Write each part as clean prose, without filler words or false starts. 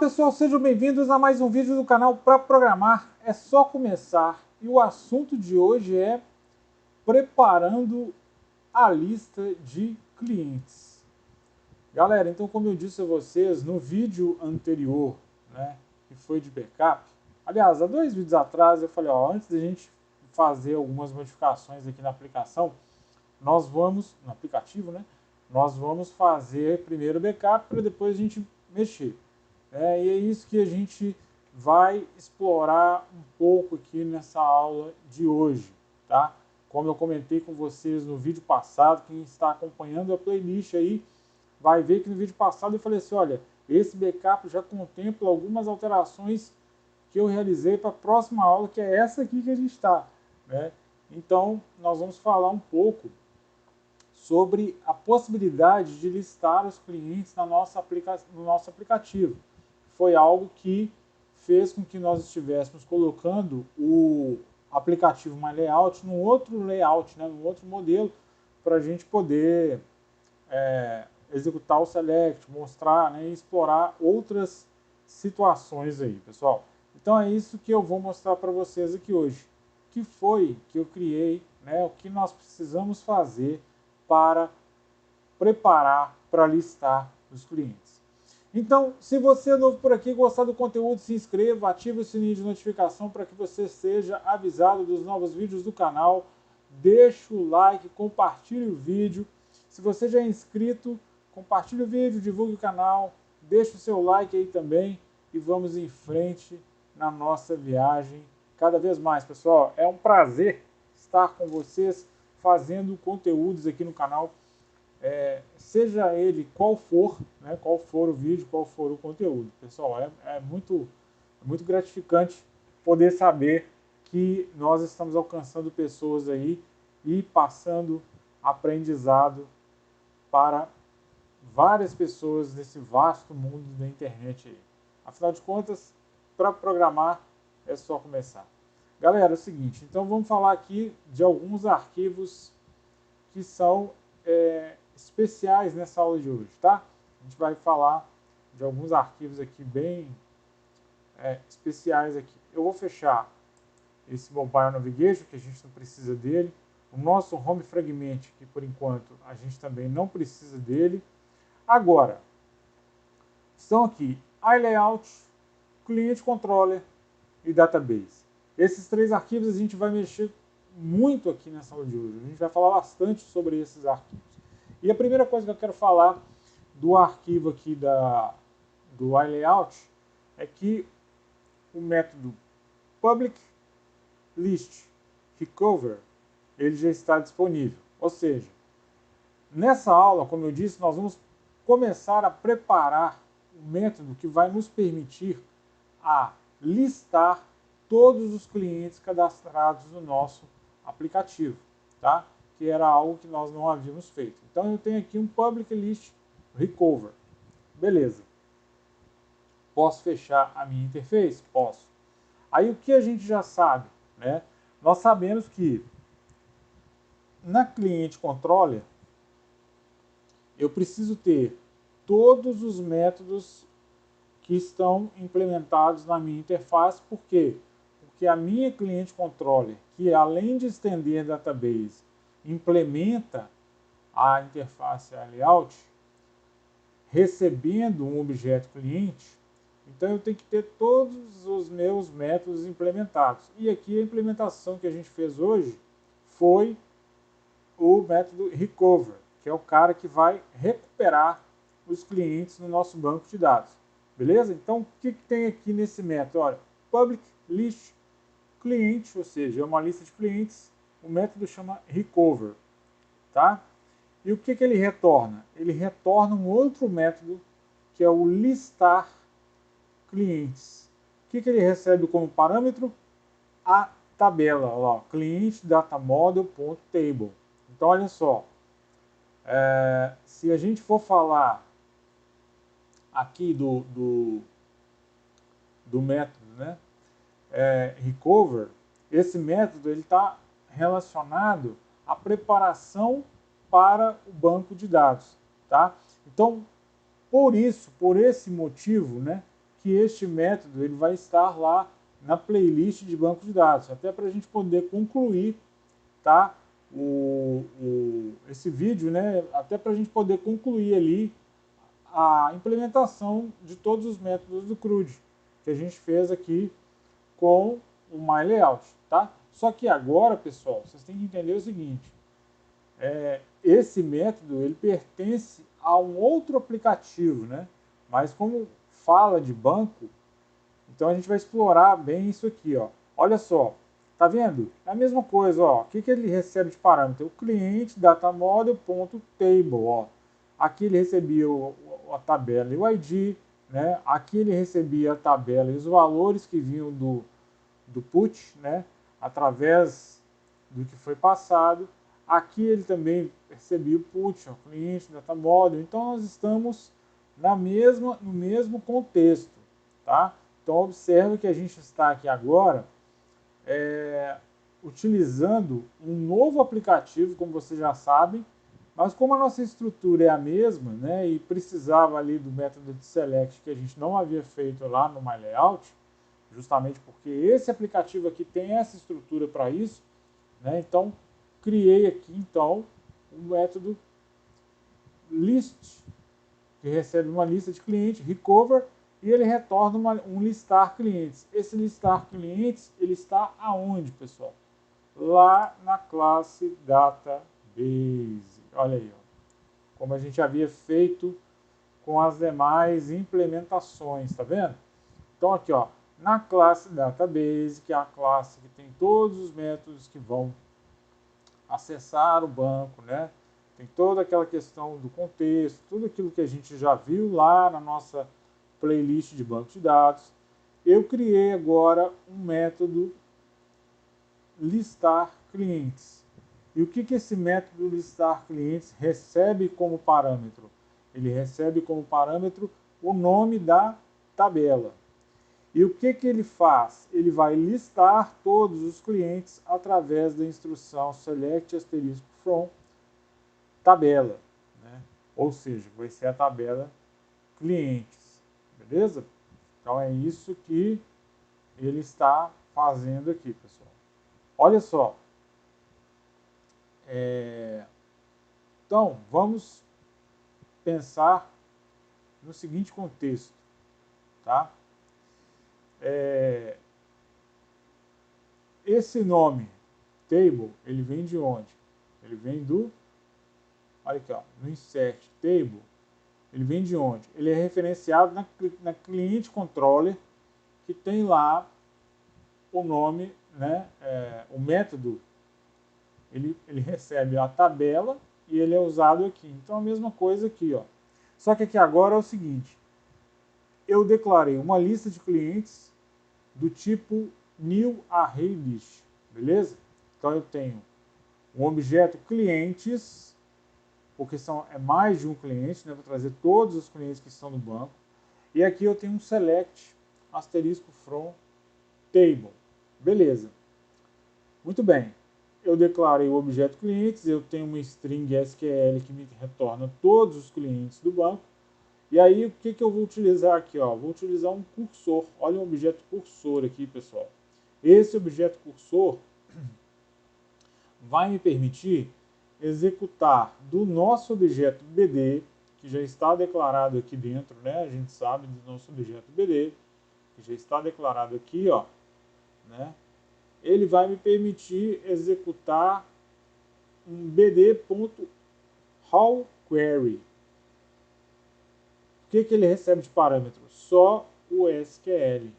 pessoal, sejam bem-vindos a mais um vídeo do canal Para Programar é só começar. E o assunto de hoje é preparando a lista de clientes. Galera, então como eu disse a vocês no vídeo anterior, né, que foi de backup, aliás, há 2 vídeos atrás eu falei, ó, antes da gente fazer algumas modificações aqui na aplicação, nós vamos, no aplicativo, né, nós vamos fazer primeiro o backup para depois a gente mexer. E é isso que a gente vai explorar um pouco aqui nessa aula de hoje, tá? Como eu comentei com vocês no vídeo passado, quem está acompanhando a playlist aí, vai ver que no vídeo passado eu falei assim, olha, esse backup já contempla algumas alterações que eu realizei para a próxima aula, que é essa aqui que a gente está, né? Então, nós vamos falar um pouco sobre a possibilidade de listar os clientes no nosso aplicativo. Foi algo que fez com que nós estivéssemos colocando o aplicativo My Layout num outro layout, né, num outro modelo, para a gente poder executar o select, mostrar, né, e explorar outras situações aí, pessoal. Então é isso que eu vou mostrar para vocês aqui hoje. O que foi que eu criei, né, o que nós precisamos fazer para preparar para listar os clientes. Então, se você é novo por aqui, gostar do conteúdo, se inscreva, ative o sininho de notificação para que você seja avisado dos novos vídeos do canal. Deixe o like, compartilhe o vídeo. Se você já é inscrito, compartilhe o vídeo, divulgue o canal, deixe o seu like aí também e vamos em frente na nossa viagem cada vez mais, pessoal. É um prazer estar com vocês fazendo conteúdos aqui no canal. Seja ele qual for, né, qual for o vídeo, qual for o conteúdo. Pessoal, é muito gratificante poder saber que nós estamos alcançando pessoas aí e passando aprendizado para várias pessoas nesse vasto mundo da internet aí. Afinal de contas, para programar é só começar. Galera, é o seguinte, então vamos falar aqui de alguns arquivos que são especiais nessa aula de hoje, tá? A gente vai falar de alguns arquivos aqui bem especiais aqui. Eu vou fechar esse Mobile Navigation, que a gente não precisa dele. O nosso Home Fragment, que por enquanto a gente também não precisa dele. Agora, estão aqui iLayout, Client Controller e Database. Esses 3 arquivos a gente vai mexer muito aqui nessa aula de hoje. A gente vai falar bastante sobre esses arquivos. E a primeira coisa que eu quero falar do arquivo aqui do iLayout é que o método public list recover ele já está disponível. Ou seja, nessa aula, como eu disse, nós vamos começar a preparar o método que vai nos permitir a listar todos os clientes cadastrados no nosso aplicativo, tá? Que era algo que nós não havíamos feito. Então eu tenho aqui um public list recover. Beleza. Posso fechar a minha interface? Posso. Aí o que a gente já sabe, né? Nós sabemos que na cliente controller eu preciso ter todos os métodos que estão implementados na minha interface. Por quê? Porque a minha cliente controller, que além de estender database, implementa a interface layout, recebendo um objeto cliente, então eu tenho que ter todos os meus métodos implementados. E aqui a implementação que a gente fez hoje foi o método recover, que é o cara que vai recuperar os clientes no nosso banco de dados. Beleza? Então, o que tem aqui nesse método? Olha, public list cliente, ou seja, é uma lista de clientes, o método chama recover, tá? E o que ele retorna? Ele retorna um outro método, que é o listar clientes. O que ele recebe como parâmetro? A tabela, ó, cliente data model.table. Então, olha só, se a gente for falar aqui do método, né, recover, esse método está relacionado à preparação para o banco de dados, tá? Então, por esse motivo, né, que este método ele vai estar lá na playlist de banco de dados, até para a gente poder concluir, tá? Esse vídeo, né? Até para a gente poder concluir ali a implementação de todos os métodos do CRUD que a gente fez aqui com o MyLayout, tá? Só que agora, pessoal, vocês têm que entender o seguinte: esse método ele pertence a um outro aplicativo, né? Mas como fala de banco, então a gente vai explorar bem isso aqui, ó. Olha só, tá vendo? É a mesma coisa, ó. O que ele recebe de parâmetro? O cliente datamodel.table, ó. Aqui ele recebia a tabela e o ID, né? Aqui ele recebia a tabela e os valores que vinham do put, né? Através do que foi passado. Aqui ele também recebia o put, ó, cliente, data model. Então nós estamos no mesmo contexto, tá? Então observe que a gente está aqui agora utilizando um novo aplicativo, como vocês já sabem, mas como a nossa estrutura é a mesma, né, e precisava ali do método de select que a gente não havia feito lá no MyLayout, justamente porque esse aplicativo aqui tem essa estrutura para isso, né, então criei aqui então um método list, que recebe uma lista de clientes, recover, e ele retorna um listar clientes. Esse listar clientes, ele está aonde, pessoal? Lá na classe database. Olha aí, ó. Como a gente havia feito com as demais implementações, tá vendo? Então aqui, ó, na classe database, que é a classe que tem todos os métodos que vão acessar o banco, né? Tem toda aquela questão do contexto, tudo aquilo que a gente já viu lá na nossa playlist de banco de dados. Eu criei agora um método listar clientes. E o que esse método listar clientes recebe como parâmetro? Ele recebe como parâmetro o nome da tabela. E o que ele faz? Ele vai listar todos os clientes através da instrução select asterisco from tabela, né? Ou seja, vai ser a tabela clientes, beleza? Então é isso que ele está fazendo aqui, pessoal. Olha só, então vamos pensar no seguinte contexto, tá? Esse nome table, ele vem de onde? Ele vem do, olha aqui, ó, no insert table, ele vem de onde? Ele é referenciado na cliente controller, que tem lá o nome, né, o método, ele recebe a tabela e ele é usado aqui. Então a mesma coisa aqui, ó. Só que aqui agora é o seguinte, eu declarei uma lista de clientes do tipo new array list, beleza? Então eu tenho um objeto clientes, porque é mais de um cliente, né? Vou trazer todos os clientes que estão no banco. E aqui eu tenho um select asterisco from table. Beleza. Muito bem. Eu declarei o objeto clientes, eu tenho uma string SQL que me retorna todos os clientes do banco. E aí o que eu vou utilizar aqui? Ó? Vou utilizar um cursor. Olha um objeto cursor aqui, pessoal. Esse objeto cursor vai me permitir executar do nosso objeto BD, que já está declarado aqui dentro, né? A gente sabe do nosso objeto BD, que já está declarado aqui, ó, né? Ele vai me permitir executar um bd.howQuery. O que ele recebe de parâmetro? Só o SQL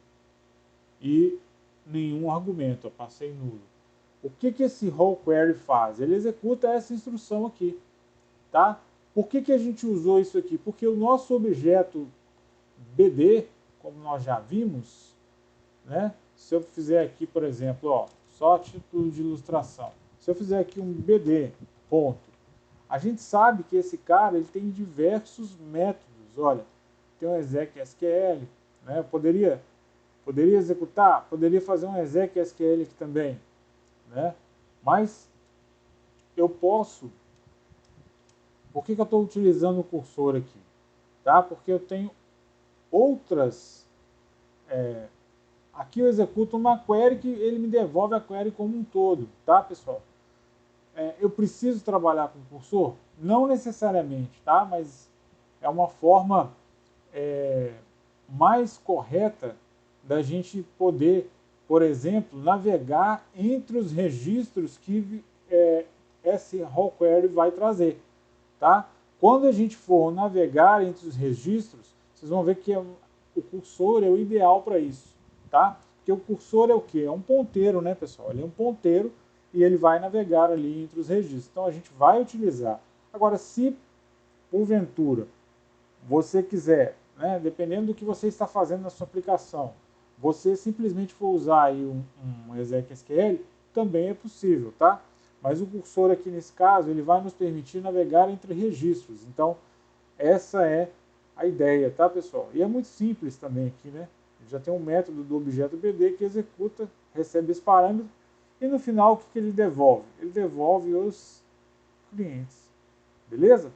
e nenhum argumento, eu passei nulo. O que esse howQuery faz? Ele executa essa instrução aqui, tá? Por que a gente usou isso aqui? Porque o nosso objeto BD, como nós já vimos, né? Se eu fizer aqui, por exemplo, ó, só a título de ilustração, se eu fizer aqui um BD, ponto, a gente sabe que esse cara ele tem diversos métodos. Olha, tem um exec SQL, né? Eu poderia executar, poderia fazer um exec SQL aqui também, né? Mas eu posso. Por que eu estou utilizando o cursor aqui? Tá? Porque eu tenho outras aqui eu executo uma query que ele me devolve a query como um todo, tá, pessoal? Eu preciso trabalhar com cursor? Não necessariamente, tá? Mas é uma forma mais correta da gente poder, por exemplo, navegar entre os registros que esse raw query vai trazer, tá? Quando a gente for navegar entre os registros, vocês vão ver que o cursor é o ideal para isso, tá? Porque o cursor é o quê? É um ponteiro, né, pessoal? Ele é um ponteiro e ele vai navegar ali entre os registros. Então a gente vai utilizar. Agora, se porventura você quiser, né, dependendo do que você está fazendo na sua aplicação, você simplesmente for usar aí um exec.sql, também é possível, tá? Mas o cursor aqui nesse caso, ele vai nos permitir navegar entre registros. Então, essa é a ideia, tá, pessoal? E é muito simples também aqui, né? Já tem um método do objeto BD que executa, recebe esse parâmetro, e no final o que ele devolve? Ele devolve os clientes, beleza?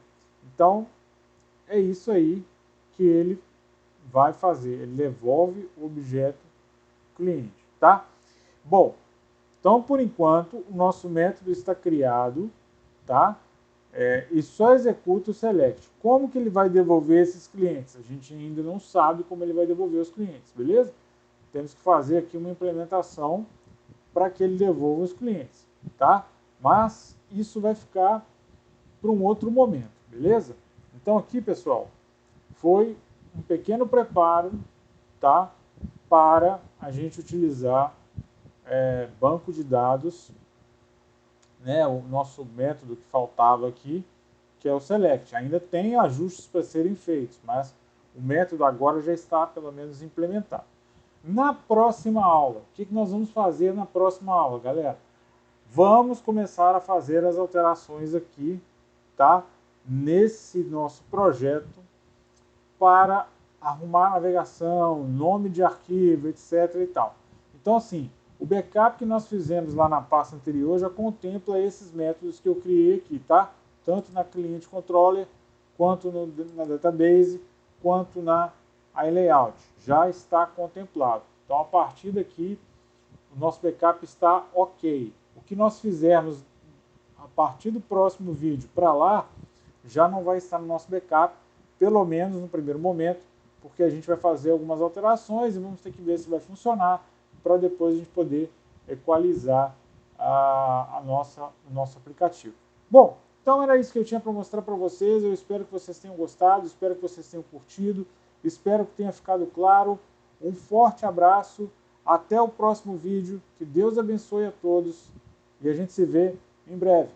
Então, é isso aí que ele vai fazer. Ele devolve o objeto cliente, tá? Bom, então por enquanto o nosso método está criado, tá? E só executa o select. Como que ele vai devolver esses clientes? A gente ainda não sabe como ele vai devolver os clientes, beleza? Temos que fazer aqui uma implementação para que ele devolva os clientes, tá? Mas isso vai ficar para um outro momento, beleza? Então aqui, pessoal, foi um pequeno preparo, tá? Para a gente utilizar banco de dados, né? O nosso método que faltava aqui, que é o select. Ainda tem ajustes para serem feitos, mas o método agora já está pelo menos implementado. Na próxima aula, o que nós vamos fazer na próxima aula, galera? Vamos começar a fazer as alterações aqui, tá? Nesse nosso projeto para arrumar a navegação, nome de arquivo, etc. e tal. Então, assim, o backup que nós fizemos lá na pasta anterior já contempla esses métodos que eu criei aqui, tá? Tanto na cliente controller, quanto na database, quanto na iLayout. Já está contemplado. Então, a partir daqui, o nosso backup está ok. O que nós fizermos a partir do próximo vídeo para lá, já não vai estar no nosso backup, pelo menos no primeiro momento, porque a gente vai fazer algumas alterações e vamos ter que ver se vai funcionar, para depois a gente poder equalizar o nosso aplicativo. Bom, então era isso que eu tinha para mostrar para vocês. Eu espero que vocês tenham gostado, espero que vocês tenham curtido, espero que tenha ficado claro. Um forte abraço, até o próximo vídeo, que Deus abençoe a todos e a gente se vê em breve.